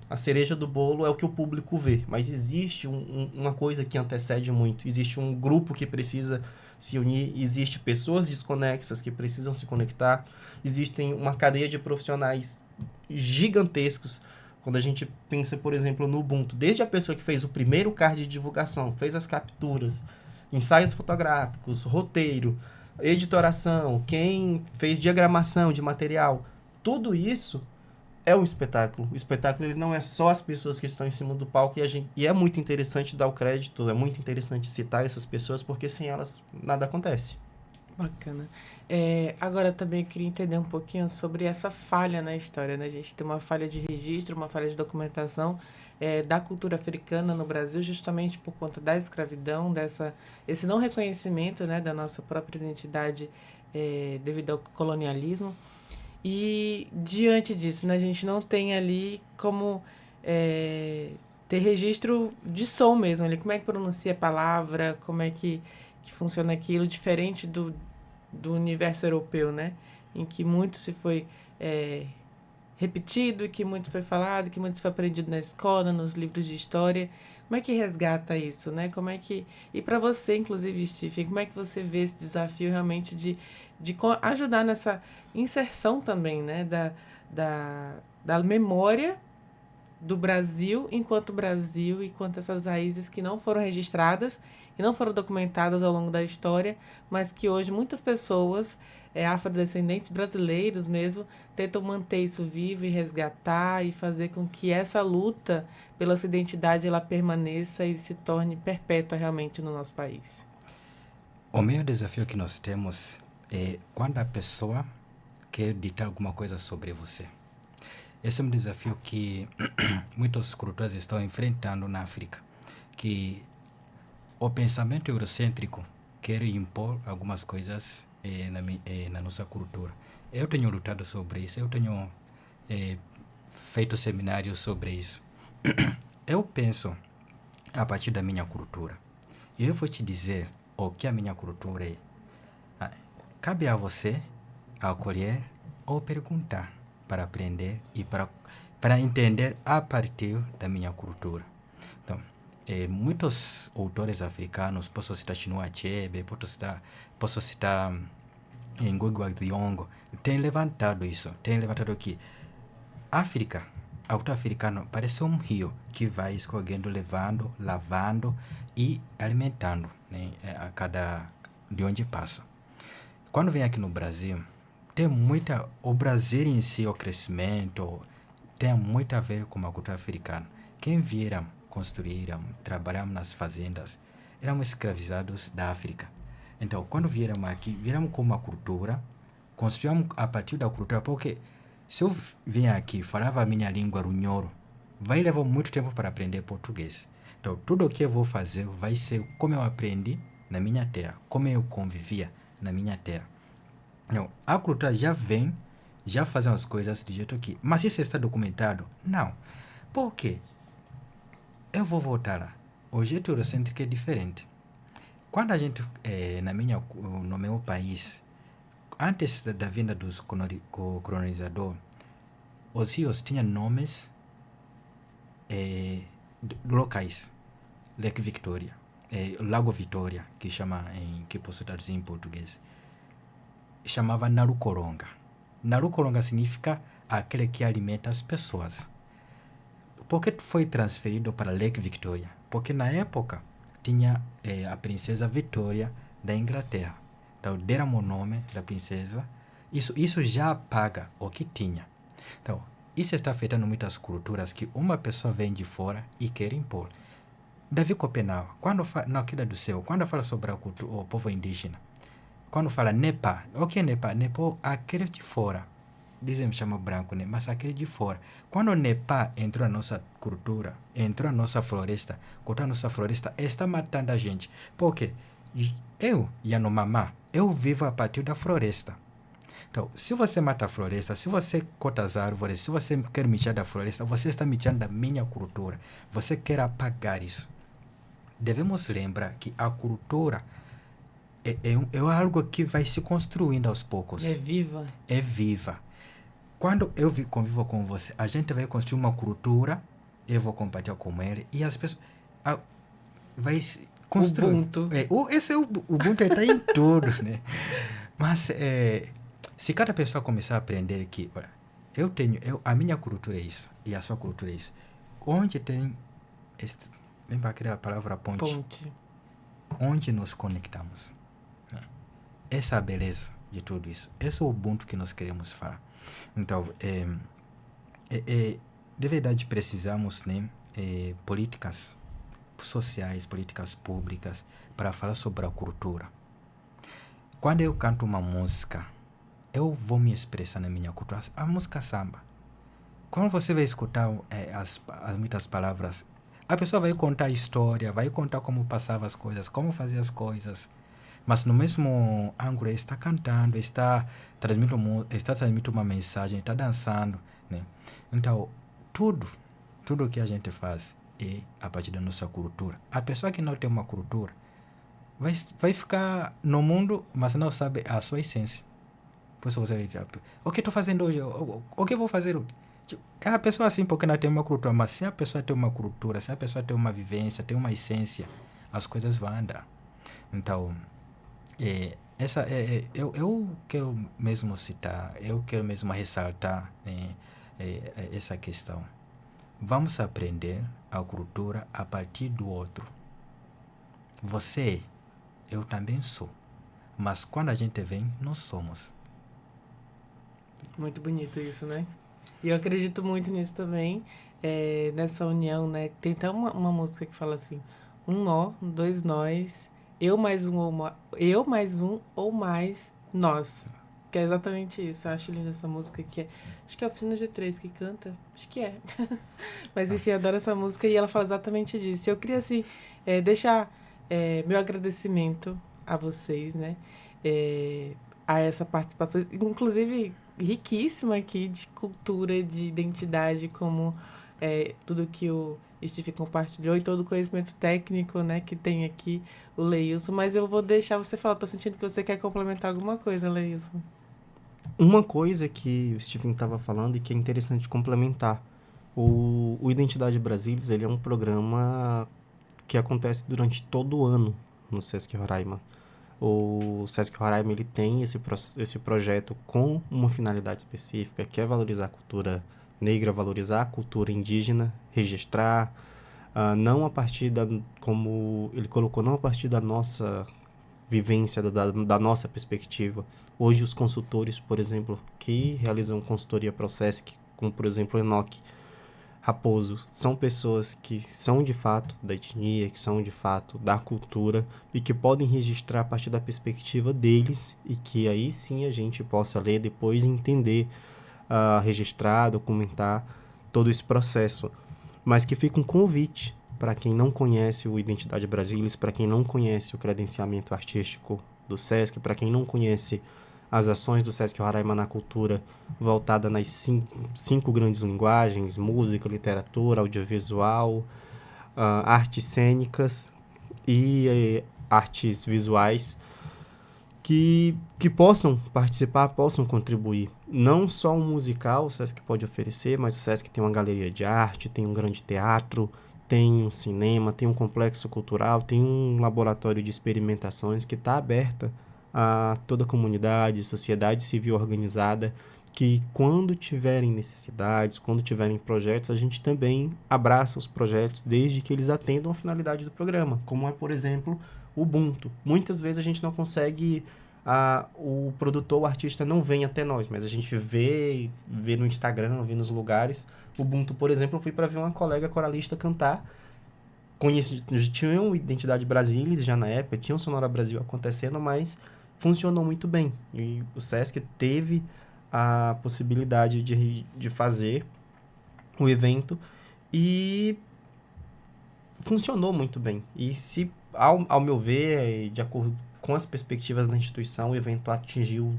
A cereja do bolo é o que o público vê, mas existe uma coisa que antecede muito. Existe um grupo que precisa se unir, existe pessoas desconexas que precisam se conectar, existem uma cadeia de profissionais gigantescos. Quando a gente pensa, por exemplo, no Ubuntu, desde a pessoa que fez o primeiro card de divulgação, fez as capturas, ensaios fotográficos, roteiro, editoração, quem fez diagramação de material, tudo isso é um espetáculo. O espetáculo ele não é só as pessoas que estão em cima do palco e é muito interessante dar o crédito, é muito interessante citar essas pessoas, porque sem elas nada acontece. Bacana. Agora eu também queria entender um pouquinho sobre essa falha na história, né? A gente tem uma falha de registro, uma falha de documentação da cultura africana no Brasil, justamente por conta da escravidão, esse não reconhecimento, né, da nossa própria identidade devido ao colonialismo. E diante disso, né, a gente não tem ali como ter registro de som mesmo, ali, como é que pronuncia a palavra, como é que funciona aquilo, diferente do universo europeu, né, em que muito se foi repetido, que muito foi falado, que muito foi aprendido na escola, nos livros de história. Como é que resgata isso, né? Como é que... E para você, inclusive, Stephen, como é que você vê esse desafio realmente de ajudar nessa inserção também, né? Da memória do Brasil, enquanto essas raízes que não foram registradas e não foram documentadas ao longo da história, mas que hoje muitas pessoas, afrodescendentes brasileiros mesmo, tentam manter isso vivo e resgatar e fazer com que essa luta pela sua identidade ela permaneça e se torne perpétua realmente no nosso país. O maior desafio que nós temos é quando a pessoa quer ditar alguma coisa sobre você. Esse é um desafio que muitas culturas estão enfrentando na África, que o pensamento eurocêntrico quer impor algumas coisas na nossa cultura. Eu tenho lutado sobre isso, eu tenho feito seminários sobre isso. Eu penso a partir da minha cultura. E eu vou te dizer o que a minha cultura é. Cabe a você acolher ou perguntar para aprender e para entender a partir da minha cultura. Então, muitos autores africanos, posso citar Chinua Achebe, posso citar Ngugi wa Thiong'o, têm levantado isso, têm levantado que África, a cultura africana parece um rio que vai escorrendo, levando, lavando e alimentando, né, de onde passa. Quando vem aqui no Brasil, o Brasil em si, o crescimento, tem muito a ver com a cultura africana. Quem vieram, construíram, trabalharam nas fazendas, eram escravizados da África. Então, quando vieram aqui, vieram com uma cultura, construímos a partir da cultura, porque se eu vier aqui, falava a minha língua runhoro, vai levar muito tempo para aprender português. Então, tudo o que eu vou fazer vai ser como eu aprendi na minha terra, como eu convivia na minha terra. Não, a cultura já fazem as coisas de jeito que... Mas isso está documentado? Não. Por quê? Eu vou voltar lá. O jeito eurocêntrico é diferente. Quando a gente, no meu país, antes da vinda dos colonizadores, os rios tinham nomes locais. Lake Victoria, Lago Vitória, que posso traduzir em português, chamava Narukoronga. Narukoronga significa aquele que alimenta as pessoas. Por que foi transferido para Lake Victoria? Porque na época tinha a princesa Vitória da Inglaterra. Então deram o nome da princesa. Isso já apaga o que tinha. Então, isso está afetando muitas culturas que uma pessoa vem de fora e quer impor. Davi Copenau, na Queda do Céu, quando fala sobre o povo indígena, quando fala Nepa, o que é Nepa? Nepa, aquele de fora. dizem chama branco, né? Mas aquele de fora. Quando o Nepal entrou na nossa cultura, entrou na nossa floresta, cortou a nossa floresta, está matando a gente. Porque eu, Yanomama, eu vivo a partir da floresta. Então, se você mata a floresta, se você corta as árvores, se você quer mexer da floresta, você está mexendo da minha cultura. Você quer apagar isso. Devemos lembrar que a cultura é algo que vai se construindo aos poucos. É viva. É viva. Quando eu convivo com você, a gente vai construir uma cultura, eu vou compartilhar com ele, e as pessoas vai construir. Ubuntu. Esse Ubuntu está em tudo, né? Mas se cada pessoa começar a aprender que, olha, a minha cultura é isso, e a sua cultura é isso. Onde tem, vem para aquela palavra ponte. Onde nos conectamos. Né? Essa é a beleza de tudo isso. Esse é o Ubuntu que nós queremos falar. Então, de verdade precisamos, né, políticas sociais, políticas públicas para falar sobre a cultura. Quando eu canto uma música, eu vou me expressar na minha cultura. A música samba. Quando você vai escutar as muitas palavras, a pessoa vai contar a história, vai contar como passava as coisas, como fazia as coisas. Mas no mesmo ângulo, está cantando, está transmitindo uma mensagem, está dançando, né? Então, tudo que a gente faz é a partir da nossa cultura. A pessoa que não tem uma cultura vai ficar no mundo, mas não sabe a sua essência. Por isso você vai dizer, o que estou fazendo hoje? O que vou fazer hoje? É a pessoa assim porque não tem uma cultura, mas se a pessoa tem uma cultura, se a pessoa tem uma vivência, tem uma essência, as coisas vão andar. Então, eu quero mesmo citar, eu quero mesmo ressaltar essa questão. Vamos aprender a cultura a partir do outro. Você, eu também sou. Mas quando a gente vem, nós somos. Muito bonito isso, né? E eu acredito muito nisso também, nessa união, né? Tem até uma música que fala assim, um nó, dois nós, eu mais um ou mais nós. Que é exatamente isso. Eu acho linda essa música que acho que é a Oficina G3 que canta. Acho que é. Mas enfim, adoro essa música e ela fala exatamente disso. Eu queria, assim, deixar meu agradecimento a vocês, né? A essa participação, inclusive riquíssima aqui de cultura, de identidade, como tudo que o Steve compartilhou e todo o conhecimento técnico, né, que tem aqui o Leilson. Mas eu vou deixar você falar. Tô sentindo que você quer complementar alguma coisa, Leilson. Uma coisa que o Stephen estava falando e que é interessante complementar. O Identidade Brasilis, ele é um programa que acontece durante todo o ano no Sesc Roraima. O Sesc Roraima, ele tem esse projeto com uma finalidade específica, que é valorizar a cultura negra, valorizar a cultura indígena, registrar, não a partir como ele colocou, não a partir da nossa vivência, da nossa perspectiva. Hoje, os consultores, por exemplo, que realizam consultoria para o Sesc, como, por exemplo, o Enoque Raposo, são pessoas que são de fato da etnia, que são de fato da cultura e que podem registrar a partir da perspectiva deles e que aí sim a gente possa ler depois e entender, registrar, documentar todo esse processo. Mas que fica um convite para quem não conhece o Identidade Brasilis, para quem não conhece o credenciamento artístico do Sesc, para quem não conhece as ações do Sesc Roraima na cultura voltada nas cinco grandes linguagens, música, literatura, audiovisual, artes cênicas e artes visuais, que possam participar, possam contribuir. Não só um musical o Sesc pode oferecer, mas o Sesc tem uma galeria de arte, tem um grande teatro, tem um cinema, tem um complexo cultural, tem um laboratório de experimentações que está aberta a toda a comunidade, sociedade civil organizada, que quando tiverem necessidades, quando tiverem projetos, a gente também abraça os projetos desde que eles atendam a finalidade do programa, como é, por exemplo, o Ubuntu. Muitas vezes a gente não consegue, o produtor, o artista não vem até nós, mas a gente vê no Instagram, vê nos lugares. O Ubuntu, por exemplo, eu fui para ver uma colega coralista cantar. Tinha uma Identidade Brasilis já na época, tinha um Sonora Brasil acontecendo, mas funcionou muito bem. E o Sesc teve a possibilidade de fazer o evento e funcionou muito bem. E se, ao meu ver, de acordo com as perspectivas da instituição, o evento atingiu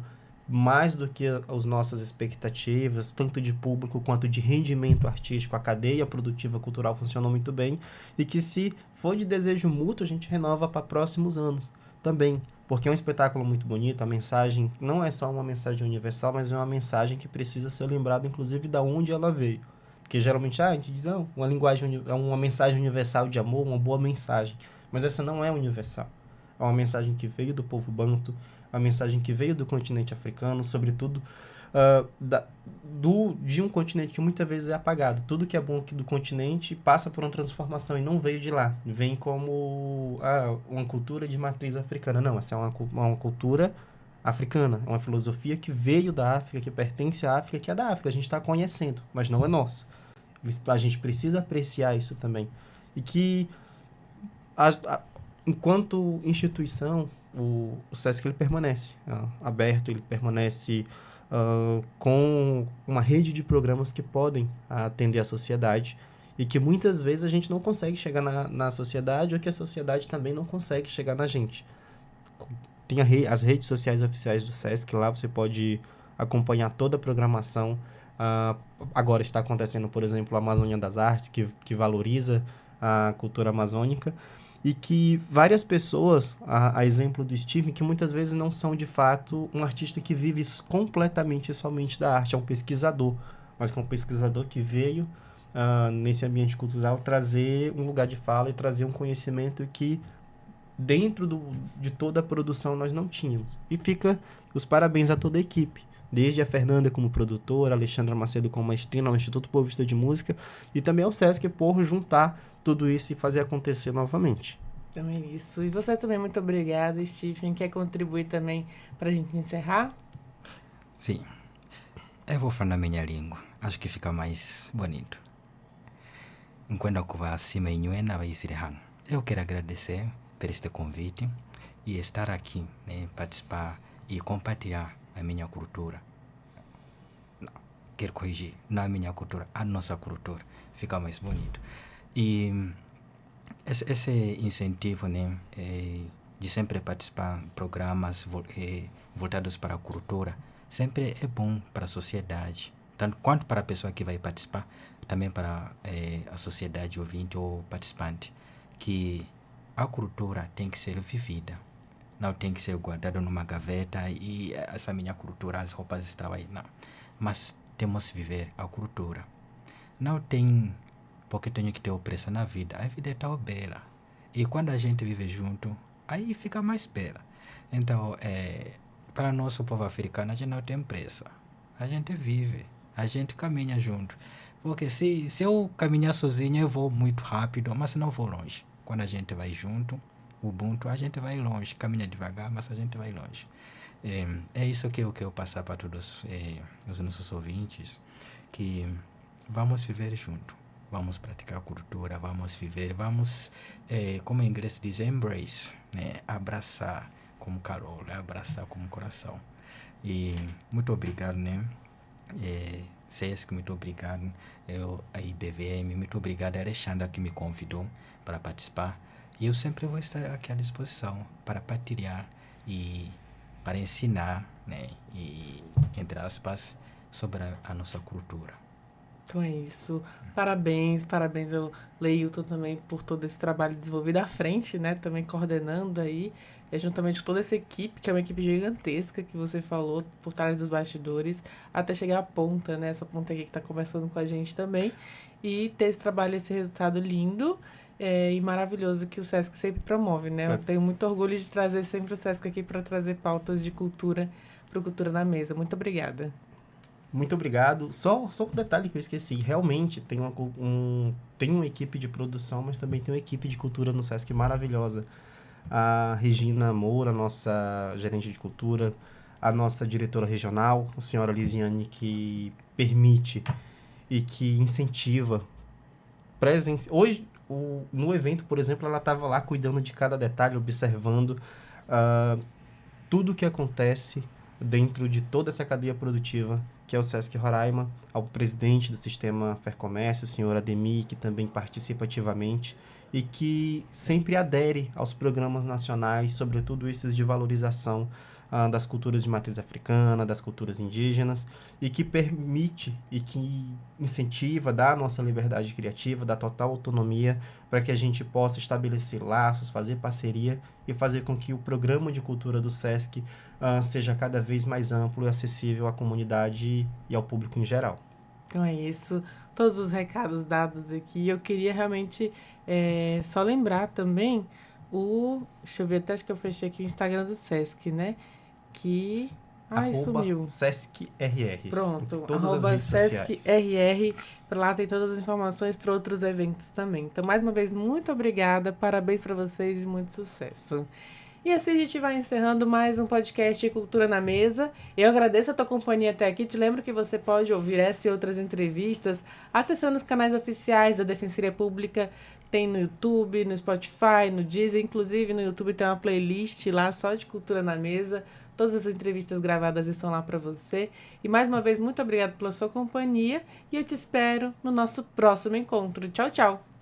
mais do que as nossas expectativas, tanto de público quanto de rendimento artístico, a cadeia produtiva cultural funcionou muito bem, e que se for de desejo mútuo, a gente renova para próximos anos também, porque é um espetáculo muito bonito, a mensagem não é só uma mensagem universal, mas é uma mensagem que precisa ser lembrada, inclusive, da onde ela veio. Porque geralmente a gente diz, não, uma linguagem, é uma mensagem universal de amor, uma boa mensagem, mas essa não é universal. É uma mensagem que veio do povo banto, a mensagem que veio do continente africano, sobretudo de um continente que muitas vezes é apagado. Tudo que é bom aqui do continente passa por uma transformação e não veio de lá. Vem como uma cultura de matriz africana. Não, essa é uma cultura africana, é uma filosofia que veio da África, que pertence à África, que é da África. A gente está conhecendo, mas não é nossa. A gente precisa apreciar isso também. E que, enquanto instituição, o SESC ele permanece aberto, ele permanece com uma rede de programas que podem atender a sociedade e que muitas vezes a gente não consegue chegar na sociedade ou que a sociedade também não consegue chegar na gente. Tem as redes sociais oficiais do SESC, lá você pode acompanhar toda a programação. Agora está acontecendo, por exemplo, a Amazônia das Artes, que valoriza a cultura amazônica, e que várias pessoas, a exemplo do Steven, que muitas vezes não são de fato um artista que vive completamente e somente da arte, é um pesquisador, mas que é um pesquisador que veio nesse ambiente cultural trazer um lugar de fala e trazer um conhecimento que dentro de toda a produção nós não tínhamos. E fica os parabéns a toda a equipe, desde a Fernanda como produtora, a Alexandra Macedo como maestrina, ao Instituto Boa Vista de Música e também ao SESC por juntar tudo isso e fazer acontecer novamente. Também isso. E você também, muito obrigada, Stephen. Quer contribuir também para a gente encerrar? Sim. Eu vou falar na minha língua. Acho que fica mais bonito. Enquanto eu vou acima em Nuena, vai ser eu quero agradecer por este convite e estar aqui, né, participar e compartilhar a minha cultura. Não, quero corrigir, não a minha cultura, a nossa cultura. Fica mais bonito. E esse incentivo, né, de sempre participar em programas voltados para a cultura, sempre é bom para a sociedade, tanto quanto para a pessoa que vai participar, também para a sociedade ouvinte ou participante, que a cultura tem que ser vivida, não tem que ser guardada numa gaveta e essa minha cultura, as roupas estão aí, não. Mas temos que viver a cultura. Não tem porque tenho que ter opressão na vida. A vida é tão bela. E quando a gente vive junto, aí fica mais bela. Então, para nosso povo africano, a gente não tem pressa. A gente vive, a gente caminha junto. Porque se eu caminhar sozinho, eu vou muito rápido, mas não vou longe. Quando a gente vai junto, Ubuntu, a gente vai longe. Caminha devagar, mas a gente vai longe. É isso que eu quero passar para todos os nossos ouvintes, que vamos viver junto. Vamos praticar a cultura, vamos viver, vamos, como em inglês diz, embrace, né? Abraçar como calor, abraçar como coração. E muito obrigado, né? SESC, muito obrigado. A IBVM, muito obrigado a Alexandra que me convidou para participar. E eu sempre vou estar aqui à disposição para partilhar e para ensinar, né? E, entre aspas, sobre a nossa cultura. Então é isso. Parabéns ao Leilton também por todo esse trabalho desenvolvido à frente, né? Também coordenando aí, juntamente com toda essa equipe, que é uma equipe gigantesca que você falou, por trás dos bastidores, até chegar à ponta, né? Essa ponta aqui que está conversando com a gente também. E ter esse trabalho, esse resultado lindo e maravilhoso que o SESC sempre promove, né? Eu tenho muito orgulho de trazer sempre o SESC aqui para trazer pautas de cultura para o Cultura na Mesa. Muito obrigada. Muito obrigado. Só um detalhe que eu esqueci. Realmente, tem uma equipe de produção, mas também tem uma equipe de cultura no SESC maravilhosa. A Regina Moura, nossa gerente de cultura, a nossa diretora regional, a senhora Lisiane, que permite e que incentiva. Hoje, no evento, por exemplo, ela estava lá cuidando de cada detalhe, observando tudo o que acontece dentro de toda essa cadeia produtiva que é o Sesc Roraima, ao presidente do Sistema Fercomércio, o senhor Ademir, que também participa ativamente e que sempre adere aos programas nacionais, sobretudo esses de valorização das culturas de matriz africana, das culturas indígenas, e que permite e que incentiva, dá a nossa liberdade criativa, dá total autonomia para que a gente possa estabelecer laços, fazer parceria e fazer com que o programa de cultura do Sesc seja cada vez mais amplo e acessível à comunidade e ao público em geral. Então é isso, todos os recados dados aqui. Eu queria realmente só lembrar também deixa eu ver, até acho que eu fechei aqui o Instagram do Sesc, né? Que... Ai, sumiu. SescRR. Pronto, Todas as redes sociais. SescRR, lá tem todas as informações para outros eventos também. Então, mais uma vez, muito obrigada, parabéns para vocês e muito sucesso. E assim a gente vai encerrando mais um podcast Cultura na Mesa. Eu agradeço a tua companhia até aqui. Te lembro que você pode ouvir essa e outras entrevistas acessando os canais oficiais da Defensoria Pública. Tem no YouTube, no Spotify, no Deezer. Inclusive, no YouTube tem uma playlist lá só de Cultura na Mesa. Todas as entrevistas gravadas estão lá para você. E mais uma vez, muito obrigada pela sua companhia. E eu te espero no nosso próximo encontro. Tchau, tchau!